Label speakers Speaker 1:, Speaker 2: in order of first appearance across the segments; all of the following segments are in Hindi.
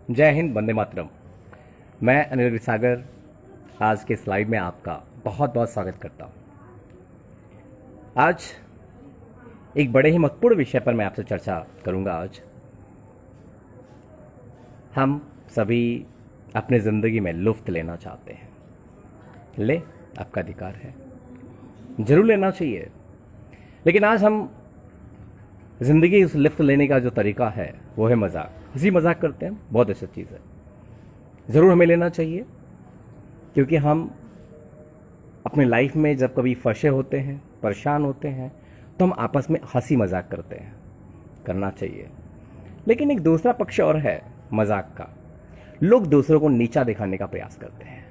Speaker 1: जय हिंद, वंदे मातरम। मैं अनिल सागर आज के स्लाइड में आपका बहुत बहुत स्वागत करता हूँ। आज एक बड़े ही महत्वपूर्ण विषय पर मैं आपसे चर्चा करूँगा। आज हम सभी अपने ज़िंदगी में लुत्फ़ लेना चाहते हैं। ले, आपका अधिकार है, ज़रूर लेना चाहिए। लेकिन आज हम ज़िंदगी उस लुत्फ़ लेने का जो तरीका है वो है मजाक। हंसी मजाक करते हैं, बहुत अच्छी चीज़ है, ज़रूर हमें लेना चाहिए। क्योंकि हम अपने लाइफ में जब कभी फंसे होते हैं, परेशान होते हैं, तो हम आपस में हंसी मजाक करते हैं, करना चाहिए। लेकिन एक दूसरा पक्ष और है मजाक का। लोग दूसरों को नीचा दिखाने का प्रयास करते हैं।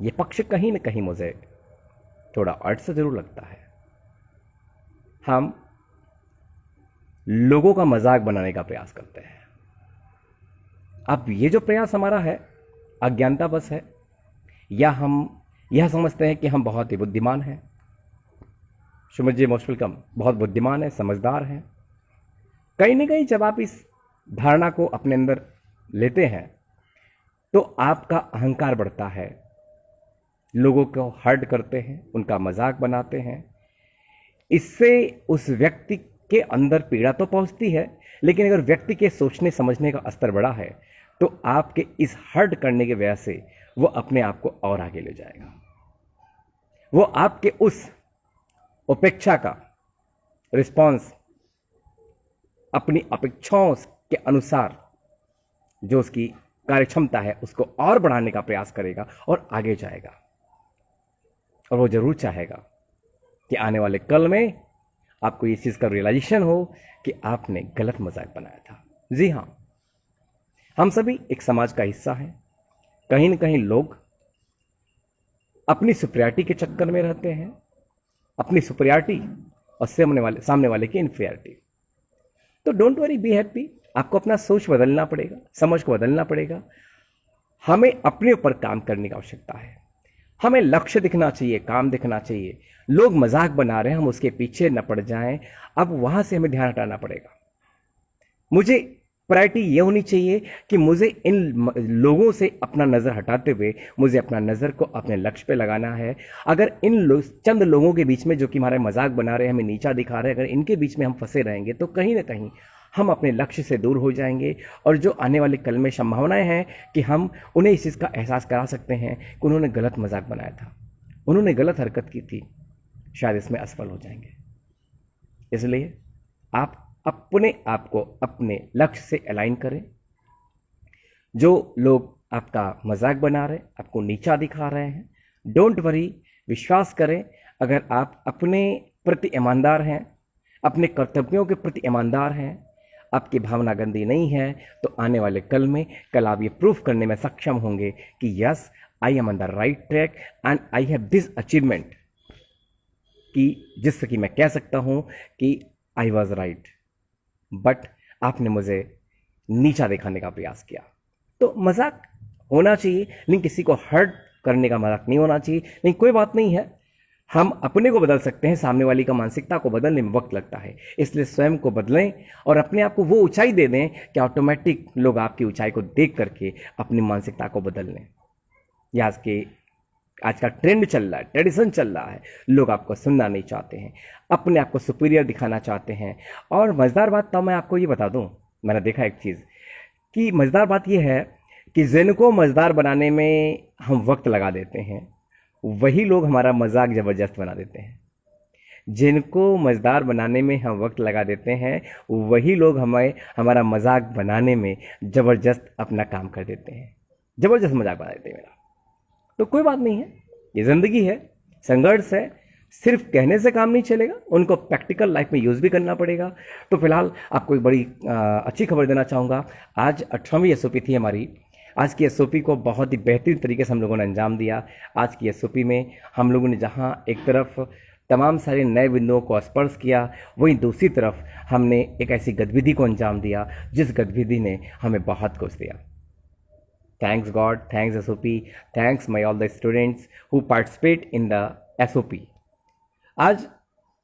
Speaker 1: ये पक्ष कहीं ना कहीं मुझे थोड़ा अर्थ से जरूर लगता है। हम लोगों का मजाक बनाने का प्रयास करते हैं। अब ये जो प्रयास हमारा है, अज्ञानता बस है, या हम यह समझते हैं कि हम बहुत ही बुद्धिमान हैं। Sumit ji, most welcome. बहुत बुद्धिमान है, समझदार हैं। कहीं ना कहीं जब आप इस धारणा को अपने अंदर लेते हैं तो आपका अहंकार बढ़ता है, लोगों को हर्ट करते हैं, उनका मजाक बनाते हैं। इससे उस व्यक्ति के अंदर पीड़ा तो पहुंचती है, लेकिन अगर व्यक्ति के सोचने समझने का स्तर बड़ा है तो आपके इस हर्ट करने की वजह से वो अपने आप को और आगे ले जाएगा। वो आपके उस उपेक्षा का रिस्पॉन्स अपनी अपेक्षाओं के अनुसार जो उसकी कार्यक्षमता है उसको और बढ़ाने का प्रयास करेगा और आगे जाएगा। और वो जरूर चाहेगा कि आने वाले कल में आपको इस चीज़ का रियलाइजेशन हो कि आपने गलत मजाक बनाया था। जी हाँ, हम सभी एक समाज का हिस्सा हैं। कहीं ना कहीं लोग अपनी सुपरियरिटी के चक्कर में रहते हैं, अपनी सुपरियरिटी और सामने वाले की इन्फीरियरिटी। तो डोंट वरी, बी हैप्पी। आपको अपना सोच बदलना पड़ेगा, समझ को बदलना पड़ेगा। हमें अपने ऊपर काम करने की आवश्यकता है। हमें लक्ष्य दिखना चाहिए, काम दिखना चाहिए। लोग मजाक बना रहे हैं, हम उसके पीछे न पड़ जाएं। अब वहां से हमें ध्यान हटाना पड़ेगा। मुझे प्रायोरिटी ये होनी चाहिए कि मुझे इन लोगों से अपना नज़र हटाते हुए मुझे अपना नज़र को अपने लक्ष्य पे लगाना है। अगर चंद लोगों के बीच में जो कि हमारे मजाक बना रहे हैं, हमें नीचा दिखा रहे हैं, अगर इनके बीच में हम फंसे रहेंगे तो कहीं ना कहीं हम अपने लक्ष्य से दूर हो जाएंगे। और जो आने वाले कल में संभावनाएं हैं कि हम उन्हें इस चीज़ का एहसास करा सकते हैं कि उन्होंने गलत मजाक बनाया था, उन्होंने गलत हरकत की थी, शायद इसमें असफल हो जाएंगे। इसलिए आप अपने आप को अपने लक्ष्य से अलाइन करें। जो लोग आपका मजाक बना रहे हैं, आपको नीचा दिखा रहे हैं, डोंट वरी, विश्वास करें। अगर आप अपने प्रति ईमानदार हैं, अपने कर्तव्यों के प्रति ईमानदार हैं, आपकी भावना गंदी नहीं है, तो आने वाले कल आप ये प्रूफ करने में सक्षम होंगे कि yes, I am on the right track and I have this achievement, कि जिससे कि मैं कह सकता हूं कि आई वॉज राइट। बट आपने मुझे नीचा दिखाने का प्रयास किया। तो मजाक होना चाहिए, लेकिन किसी को हर्ट करने का मजाक नहीं होना चाहिए। लेकिन कोई बात नहीं है, हम अपने को बदल सकते हैं। सामने वाली का मानसिकता को बदलने में वक्त लगता है, इसलिए स्वयं को बदलें और अपने आप को वो ऊंचाई दे दें कि ऑटोमेटिक लोग आपकी ऊंचाई को देख करके अपनी मानसिकता को बदल लें। यह आज का ट्रेंड चल रहा है, ट्रेडिशन चल रहा है। लोग आपको सुनना नहीं चाहते हैं, अपने आप को सुपीरियर दिखाना चाहते हैं। और मज़ेदार बात तो मैं आपको ये बता दूं, मैंने देखा एक चीज़ कि मज़ेदार बात ये है कि जिनको मज़ेदार बनाने में हम वक्त लगा देते हैं, वही लोग हमारा मजाक ज़बरदस्त बना देते हैं। जिनको मज़ेदार बनाने में हम वक्त लगा देते हैं, वही लोग हमारा मजाक बनाने में ज़बरदस्त अपना काम कर देते हैं, ज़बरदस्त मजाक बना देते हैं मेरा। तो कोई बात नहीं है, ये ज़िंदगी है, संघर्ष है। सिर्फ कहने से काम नहीं चलेगा, उनको प्रैक्टिकल लाइफ में यूज़ भी करना पड़ेगा। तो फिलहाल आपको एक बड़ी अच्छी खबर देना चाहूँगा। आज 18वीं एसओपी थी हमारी। आज की एसओपी को बहुत ही बेहतरीन तरीके से हम लोगों ने अंजाम दिया। आज की एसओपी में हम लोगों ने जहाँ एक तरफ तमाम सारे नए बिंदुओं को स्पर्श किया, वहीं दूसरी तरफ हमने एक ऐसी गतिविधि को अंजाम दिया जिस गतिविधि ने हमें बहुत कुछ दिया। Thanks God, thanks SOP, thanks my all the students who participate in the SOP. आज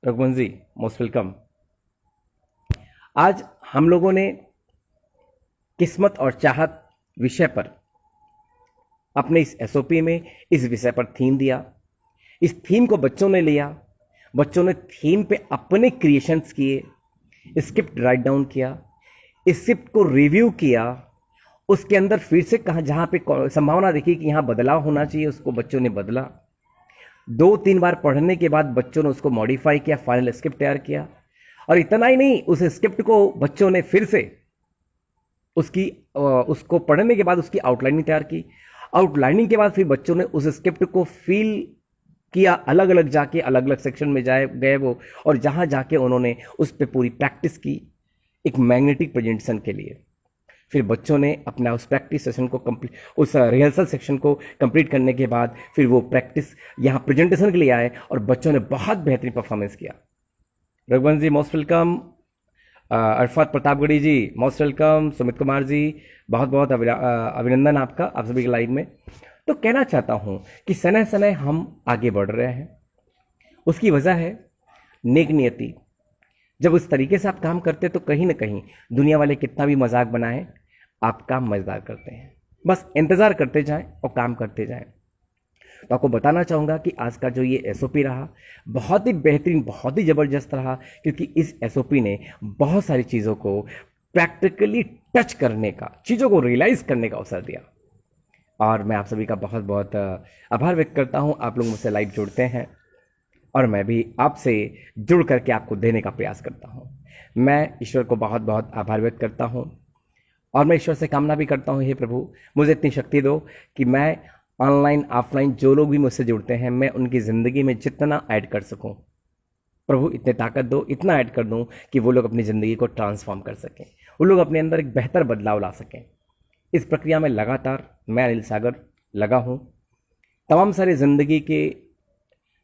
Speaker 1: रघुवंश जी, मोस्ट वेलकम। आज हम लोगों ने किस्मत और चाहत विषय पर अपने इस एसओपी में इस विषय पर थीम दिया। इस थीम को बच्चों ने लिया, बच्चों ने थीम पे अपने क्रिएशंस किए, स्क्रिप्ट राइट डाउन किया, इस स्क्रिप्ट को रिव्यू किया, उसके अंदर फिर से कहाँ जहाँ पे संभावना देखी कि यहाँ बदलाव होना चाहिए उसको बच्चों ने बदला। 2-3 बार पढ़ने के बाद बच्चों ने उसको मॉडिफाई किया, फाइनल स्क्रिप्ट तैयार किया। और इतना ही नहीं, उस स्क्रिप्ट को बच्चों ने फिर से उसको पढ़ने के बाद उसकी आउटलाइनिंग तैयार की। आउटलाइनिंग के बाद फिर बच्चों ने उस स्क्रिप्ट को फील किया, अलग अलग जाके अलग अलग सेक्शन में गए वो, और जहां जाके उन्होंने उस पर पूरी प्रैक्टिस की एक मैग्नेटिक प्रेजेंटेशन के लिए। फिर बच्चों ने अपना उस प्रैक्टिस सेशन को कंप्लीट, उस रिहर्सल सेक्शन को कंप्लीट करने के बाद फिर वो प्रैक्टिस यहाँ प्रेजेंटेशन के लिए आए और बच्चों ने बहुत बेहतरीन परफॉर्मेंस किया। रघुवंश जी मोस्ट वेलकम, अरफत प्रतापगढ़ी जी मोस्ट वेलकम, सुमित कुमार जी बहुत बहुत अभिनंदन आपका, आप सभी के लाइव में। तो कहना चाहता हूँ कि समय समय हम आगे बढ़ रहे हैं, उसकी वजह है नेक नियति। जब उस तरीके से आप काम करते हैं तो कहीं ना कहीं दुनिया वाले कितना भी मजाक बनाएं, आप काम मजेदार करते हैं। बस इंतजार करते जाएं और काम करते जाएं। तो आपको बताना चाहूँगा कि आज का जो ये एसओपी रहा बहुत ही बेहतरीन, बहुत ही ज़बरदस्त रहा, क्योंकि इस एसओपी ने बहुत सारी चीज़ों को प्रैक्टिकली टच करने का, चीज़ों को रियलाइज़ करने का अवसर दिया। और मैं आप सभी का बहुत बहुत आभार व्यक्त करता हूँ। आप लोग मुझसे लाइव जुड़ते हैं और मैं भी आपसे जुड़ करके आपको देने का प्रयास करता हूँ। मैं ईश्वर को बहुत बहुत आभार व्यक्त करता हूँ और मैं ईश्वर से कामना भी करता हूँ, हे प्रभु मुझे इतनी शक्ति दो कि मैं ऑनलाइन ऑफलाइन जो लोग भी मुझसे जुड़ते हैं मैं उनकी ज़िंदगी में जितना ऐड कर सकूं, प्रभु इतने ताकत दो, इतना ऐड कर दूं कि वो लोग अपनी ज़िंदगी को ट्रांसफॉर्म कर सकें, वो लोग अपने अंदर एक बेहतर बदलाव ला सकें। इस प्रक्रिया में लगातार मैं अनिल सागर लगा हूँ। तमाम सारे ज़िंदगी के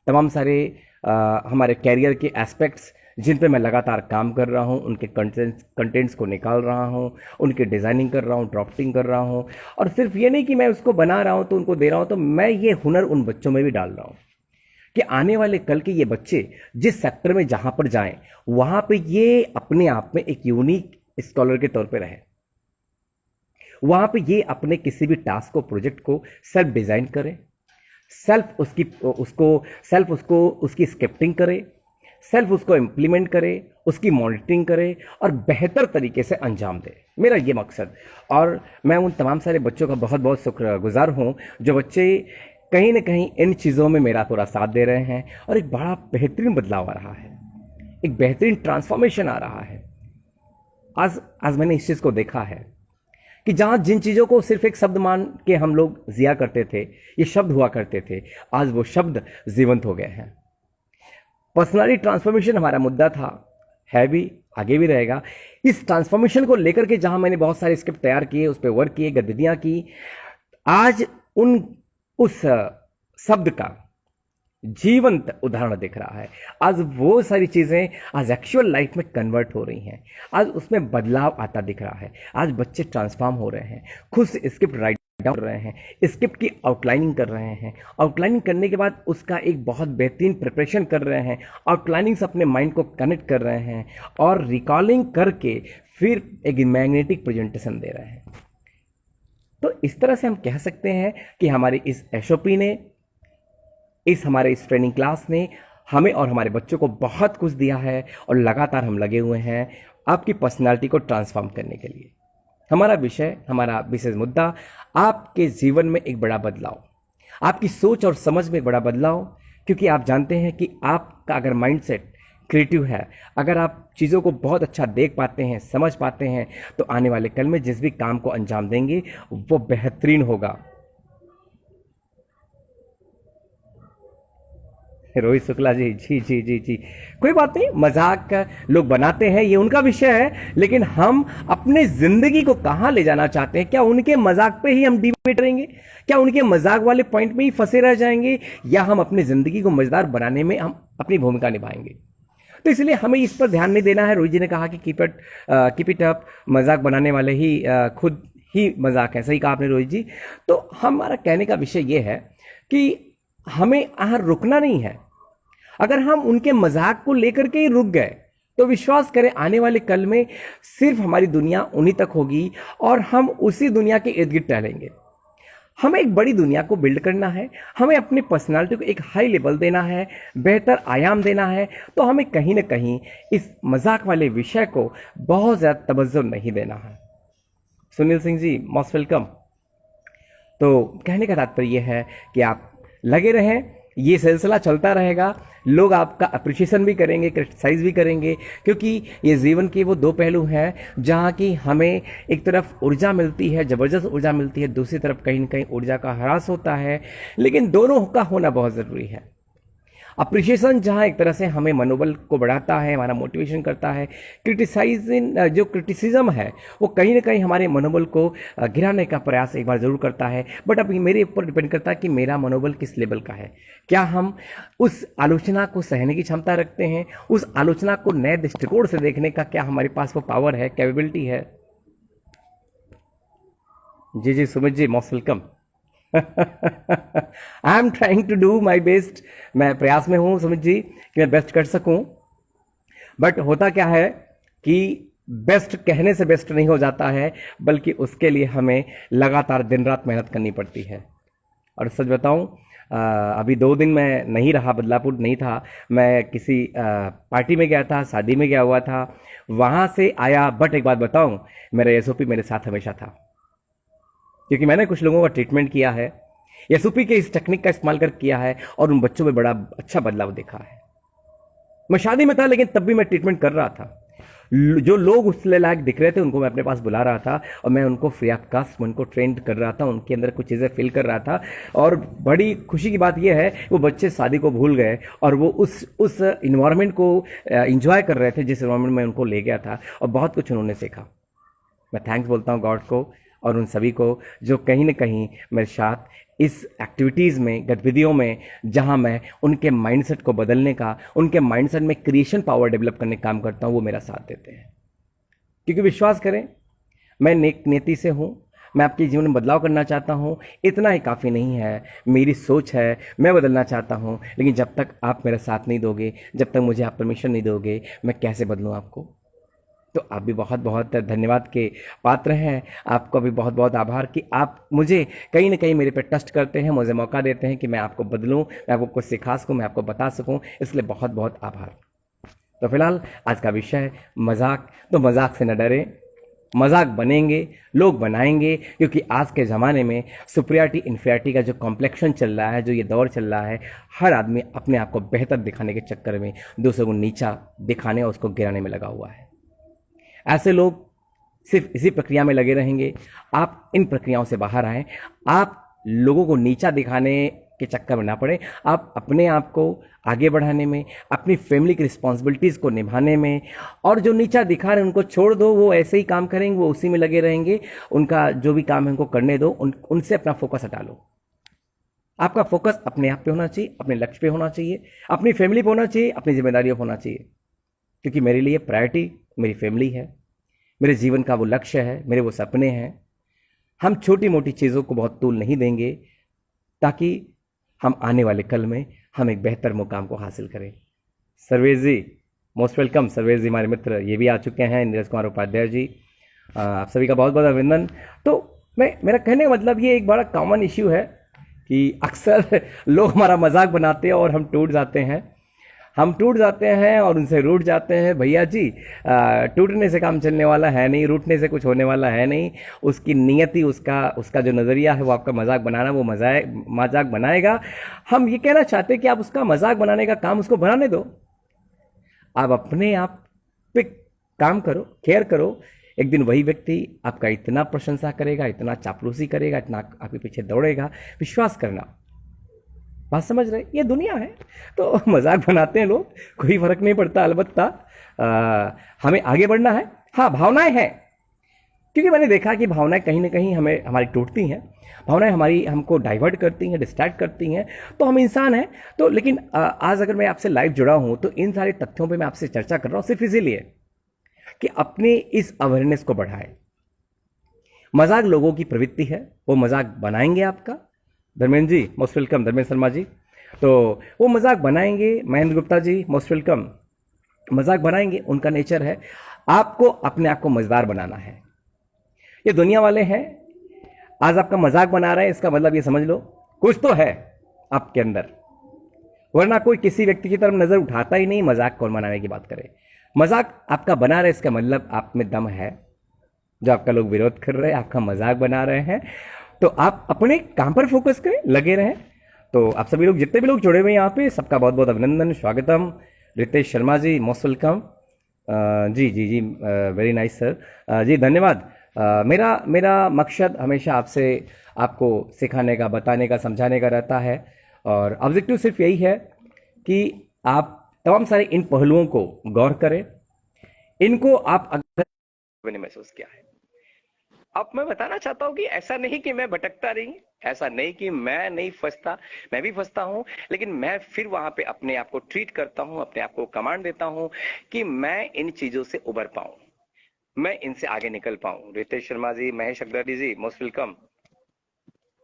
Speaker 1: तमाम सारे हमारे कैरियर के एस्पेक्ट्स जिन पे मैं लगातार काम कर रहा हूँ, उनके कंटेंट्स को निकाल रहा हूँ, उनके डिज़ाइनिंग कर रहा हूँ, ड्राफ्टिंग कर रहा हूँ। और सिर्फ ये नहीं कि मैं उसको बना रहा हूँ तो उनको दे रहा हूँ, तो मैं ये हुनर उन बच्चों में भी डाल रहा हूँ कि आने वाले कल के ये बच्चे जिस सेक्टर में जहाँ पर जाएं वहाँ पे ये अपने आप में एक यूनिक स्कॉलर के तौर पे रहे। वहाँ पे ये अपने किसी भी टास्क को, प्रोजेक्ट को सेल्फ डिज़ाइन करे, सेल्फ उसकी स्क्रिप्टिंग करे, सेल्फ उसको इम्प्लीमेंट करे, उसकी मॉनिटरिंग करे और बेहतर तरीके से अंजाम दे। मेरा ये मकसद। और मैं उन तमाम सारे बच्चों का बहुत बहुत शुक्रगुजार हूँ जो बच्चे कहीं ना कहीं इन चीज़ों में मेरा पूरा साथ दे रहे हैं और एक बड़ा बेहतरीन बदलाव आ रहा है, एक बेहतरीन ट्रांसफॉर्मेशन आ रहा है। आज मैंने इस चीज़ को देखा है कि जहाँ जिन चीज़ों को सिर्फ एक शब्द मान के हम लोग जिया करते थे, ये शब्द हुआ करते थे, आज वो शब्द जीवंत हो गए हैं। पर्सनालिटी ट्रांसफॉर्मेशन हमारा मुद्दा था, है भी, आगे भी रहेगा। इस ट्रांसफॉर्मेशन को लेकर के जहां मैंने बहुत सारे स्क्रिप्ट तैयार किए, उस पर वर्क किए, गतिविधियां की, आज उस शब्द का जीवंत उदाहरण दिख रहा है। आज वो सारी चीज़ें आज एक्चुअल लाइफ में कन्वर्ट हो रही हैं, आज उसमें बदलाव आता दिख रहा है। आज बच्चे ट्रांसफॉर्म हो रहे हैं, खुद से स्क्रिप्ट राइट डाउन कर रहे हैं, स्क्रिप्ट की आउटलाइनिंग कर रहे हैं, आउटलाइनिंग करने के बाद उसका एक बहुत बेहतरीन प्रिपरेशन कर रहे हैं, आउटलाइनिंग से अपने माइंड को कनेक्ट कर रहे हैं और रिकॉलिंग करके फिर एक मैग्नेटिक प्रेजेंटेशन दे रहे हैं। तो इस तरह से हम कह सकते हैं कि हमारी इस एसओपी ने, हमारे इस ट्रेनिंग क्लास ने हमें और हमारे बच्चों को बहुत कुछ दिया है और लगातार हम लगे हुए हैं आपकी पर्सनालिटी को ट्रांसफॉर्म करने के लिए। हमारा विषय, हमारा विशेष मुद्दा आपके जीवन में एक बड़ा बदलाव, आपकी सोच और समझ में एक बड़ा बदलाव। क्योंकि आप जानते हैं कि आपका अगर माइंडसेट क्रिएटिव है, अगर आप चीज़ों को बहुत अच्छा देख पाते हैं, समझ पाते हैं, तो आने वाले कल में जिस भी काम को अंजाम देंगे वो बेहतरीन होगा। रोहित शुक्ला जी, जी जी जी जी, कोई बात नहीं, मजाक लोग बनाते हैं, ये उनका विषय है, लेकिन हम अपने जिंदगी को कहां ले जाना चाहते हैं? क्या उनके मजाक पे ही हम डिबेट करेंगे? क्या उनके मजाक वाले पॉइंट में ही फंसे रह जाएंगे, या हम अपनी जिंदगी को मजेदार बनाने में हम अपनी भूमिका निभाएंगे? तो इसलिए हमें इस पर ध्यान नहीं देना है। रोहित जी ने कहा कि कीप इट अप, मजाक बनाने वाले ही खुद ही मजाक है। सही कहा आपने रोहित जी। तो हमारा कहने का विषय यह है कि हमें यहाँ रुकना नहीं है। अगर हम उनके मजाक को लेकर के ही रुक गए तो विश्वास करें आने वाले कल में सिर्फ हमारी दुनिया उन्हीं तक होगी और हम उसी दुनिया के इर्द गिर्द टहलेंगे। हमें एक बड़ी दुनिया को बिल्ड करना है, हमें अपनी पर्सनालिटी को एक हाई लेवल देना है, बेहतर आयाम देना है, तो हमें कहीं ना कहीं इस मजाक वाले विषय को बहुत ज़्यादा तवज्जो नहीं देना है। Sunil Singh ji most welcome. तो कहने का तात्पर्य यह है कि आप लगे रहें, ये सिलसिला चलता रहेगा, लोग आपका अप्रिशिएशन भी करेंगे, क्रिटिसाइज भी करेंगे, क्योंकि ये जीवन के वो दो पहलू हैं जहाँ की हमें एक तरफ ऊर्जा मिलती है, ज़बरदस्त ऊर्जा मिलती है, दूसरी तरफ कहीं ना कहीं ऊर्जा का ह्रास होता है, लेकिन दोनों का होना बहुत ज़रूरी है। अप्रिशिएशन जहाँ एक तरह से हमें मनोबल को बढ़ाता है, हमारा मोटिवेशन करता है, क्रिटिसाइजिंग जो क्रिटिसिज्म है वो कहीं ना कहीं हमारे मनोबल को गिराने का प्रयास एक बार ज़रूर करता है। बट अब मेरे ऊपर डिपेंड करता है कि मेरा मनोबल किस लेवल का है, क्या हम उस आलोचना को सहने की क्षमता रखते हैं, उस आलोचना को नए दृष्टिकोण से देखने का क्या हमारे पास वो पावर है, कैपेबिलिटी है। जी जी Sumit ji most welcome. I am trying to do my best, मैं प्रयास में हूं सुमित जी कि मैं बेस्ट कर सकूं, बट होता क्या है कि बेस्ट कहने से बेस्ट नहीं हो जाता है, बल्कि उसके लिए हमें लगातार दिन रात मेहनत करनी पड़ती है। और सच बताऊं, अभी 2 दिन मैं नहीं रहा, बदलापुर नहीं था, मैं किसी पार्टी में गया था, शादी में गया हुआ था, वहां से आया। बट एक बात बताऊं, मेरा एसओपी मेरे साथ हमेशा था, क्योंकि मैंने कुछ लोगों का ट्रीटमेंट किया है, एसओपी के इस टेक्निक का इस्तेमाल कर किया है, और उन बच्चों में बड़ा अच्छा बदलाव देखा है। मैं शादी में था लेकिन तब भी मैं ट्रीटमेंट कर रहा था। जो लोग उस लायक दिख रहे थे उनको मैं अपने पास बुला रहा था और मैं उनको फ्री ऑफ कास्ट उनको ट्रेंड कर रहा था, उनके अंदर कुछ चीज़ें फिल कर रहा था। और बड़ी खुशी की बात यह है वो बच्चे शादी को भूल गए और वो उस इन्वायरमेंट को इंजॉय कर रहे थे जिस इन्वायरमेंट में उनको ले गया था, और बहुत कुछ उन्होंने सीखा। मैं थैंक्स बोलता हूँ गॉड को और उन सभी को जो कहीं ना कहीं मेरे साथ इस एक्टिविटीज़ में, गतिविधियों में, जहां मैं उनके माइंडसेट को बदलने का, उनके माइंडसेट में क्रिएशन पावर डेवलप करने का काम करता हूं, वो मेरा साथ देते हैं। क्योंकि विश्वास करें, मैं नेक नीति से हूं, मैं आपके जीवन में बदलाव करना चाहता हूं, इतना ही काफ़ी नहीं है, मेरी सोच है, मैं बदलना चाहता हूं, लेकिन जब तक आप मेरा साथ नहीं दोगे, जब तक मुझे आप परमिशन नहीं दोगे, मैं कैसे बदलूँ आपको। तो आप भी बहुत बहुत धन्यवाद के पात्र हैं, आपको भी बहुत बहुत आभार कि आप मुझे कहीं ना कहीं मेरे पे ट्रस्ट करते हैं, मुझे मौका देते हैं कि मैं आपको बदलूं, मैं आपको कुछ सिखा सकूं, मैं आपको बता सकूं, इसलिए बहुत बहुत आभार। तो फिलहाल आज का विषय मजाक, तो मजाक से न डरें, मजाक बनेंगे, लोग बनाएंगे, क्योंकि आज के ज़माने में सुपरियरिटी इन्फीरियरिटी का जो कॉम्प्लेक्शन चल रहा है, जो ये दौर चल रहा है, हर आदमी अपने आप को बेहतर दिखाने के चक्कर में दूसरों को नीचा दिखाने और उसको गिराने में लगा हुआ है। ऐसे लोग सिर्फ इसी प्रक्रिया में लगे रहेंगे। आप इन प्रक्रियाओं से बाहर आएं, आप लोगों को नीचा दिखाने के चक्कर में ना पड़े, आप अपने आप को आगे बढ़ाने में, अपनी फैमिली की रिस्पॉन्सिबिलिटीज़ को निभाने में, और जो नीचा दिखा रहे हैं उनको छोड़ दो, वो ऐसे ही काम करेंगे, वो उसी में लगे रहेंगे, उनका जो भी काम है उनको करने दो, उनसे अपना फोकस हटा लो। आपका फोकस अपने आप पे होना चाहिए, अपने लक्ष्य पे होना चाहिए, अपनी फैमिली पे होना चाहिए, अपनी जिम्मेदारियों पर होना चाहिए, क्योंकि मेरे लिए प्रायोरिटी मेरी फैमिली है, मेरे जीवन का वो लक्ष्य है, मेरे वो सपने हैं। हम छोटी मोटी चीज़ों को बहुत तूल नहीं देंगे ताकि हम आने वाले कल में हम एक बेहतर मुकाम को हासिल करें। सर्वेश जी मोस्ट वेलकम। सर्वेश जी हमारे मित्र ये भी आ चुके हैं, नीरज कुमार उपाध्याय जी, आप सभी का बहुत बहुत अभिनंदन। तो मेरा कहने का मतलब ये एक बड़ा कॉमन इश्यू है कि अक्सर लोग हमारा मजाक बनाते हैं और हम टूट जाते हैं, और उनसे रूठ जाते हैं। भैया जी, टूटने से काम चलने वाला है नहीं, रूठने से कुछ होने वाला है नहीं। उसकी नियति, उसका जो नज़रिया है वो आपका मजाक बनाना, वो मजाक बनाएगा। हम ये कहना चाहते हैं कि आप उसका मजाक बनाने का काम उसको बनाने दो, आप अपने आप पे काम करो, केयर करो। एक दिन वही व्यक्ति आपका इतना प्रशंसा करेगा, इतना चापलूसी करेगा, इतना आपके पीछे दौड़ेगा, विश्वास करना। बात समझ रहे? ये दुनिया है, तो मजाक बनाते हैं लोग, कोई फर्क नहीं पड़ता। अलबत्ता हमें आगे बढ़ना है। हाँ, भावनाएं हैं, क्योंकि मैंने देखा कि भावनाएं कहीं ना कहीं हमारी टूटती हैं, भावनाएं हमको डाइवर्ट करती हैं, डिस्ट्रैक्ट करती हैं। तो हम इंसान हैं, तो लेकिन आज अगर मैं आपसे लाइव जुड़ा हूं तो इन सारे तथ्यों पे मैं आपसे चर्चा कर रहा हूं सिर्फ इसीलिए कि अपने इस अवेयरनेस को बढ़ाएं। मजाक लोगों की प्रवृत्ति है, वो मजाक बनाएंगे आपका। धर्मेंद्र जी मोस्ट वेलकम, धर्मेंद्र शर्मा जी, तो वो मजाक बनाएंगे। Mahendra Gupta ji most welcome. मजाक बनाएंगे, उनका नेचर है। आपको अपने आप को मजेदार बनाना है। ये दुनिया वाले हैं, आज आपका मजाक बना रहे हैं, इसका मतलब ये समझ लो कुछ तो है आपके अंदर, वरना कोई किसी व्यक्ति की तरफ नजर उठाता ही नहीं। मजाक कौन बनाने की बात करे, मजाक आपका बना रहे, इसका मतलब आप में दम है। जो आपका लोग विरोध कर रहे हैं, आपका मजाक बना रहे हैं, तो आप अपने काम पर फोकस करें, लगे रहें। तो आप सभी लोग, जितने भी लोग जुड़े हुए हैं यहाँ पे, सबका बहुत बहुत अभिनंदन, स्वागतम। Ritesh Sharma ji, most welcome. जी जी जी, वेरी नाइस सर, जी धन्यवाद। मेरा मेरा मकसद हमेशा आपसे, आपको सिखाने का, बताने का, समझाने का रहता है। और ऑब्जेक्टिव सिर्फ यही है कि आप तमाम सारे इन पहलुओं को गौर करें। इनको आप अगर मैंने महसूस किया है, अब मैं बताना चाहता हूं कि ऐसा नहीं कि मैं भटकता नहीं, ऐसा नहीं कि मैं नहीं फंसता, मैं भी फंसता हूं। लेकिन मैं फिर वहां पे अपने आप को ट्रीट करता हूं, अपने आप को कमांड देता हूं कि मैं इन चीजों से उबर पाऊं, मैं इनसे आगे निकल पाऊं। रितेश शर्मा जी, महेश अग्रवाल जी, मोस्ट वेलकम।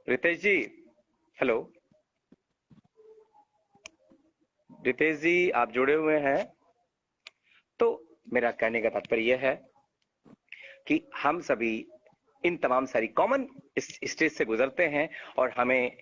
Speaker 1: रितेश जी, हेलो। रितेश जी, आप जुड़े हुए हैं। तो मेरा कहने का तात्पर्य यह है कि हम सभी इन तमाम सारी कॉमन स्टेज से गुजरते हैं, और हमें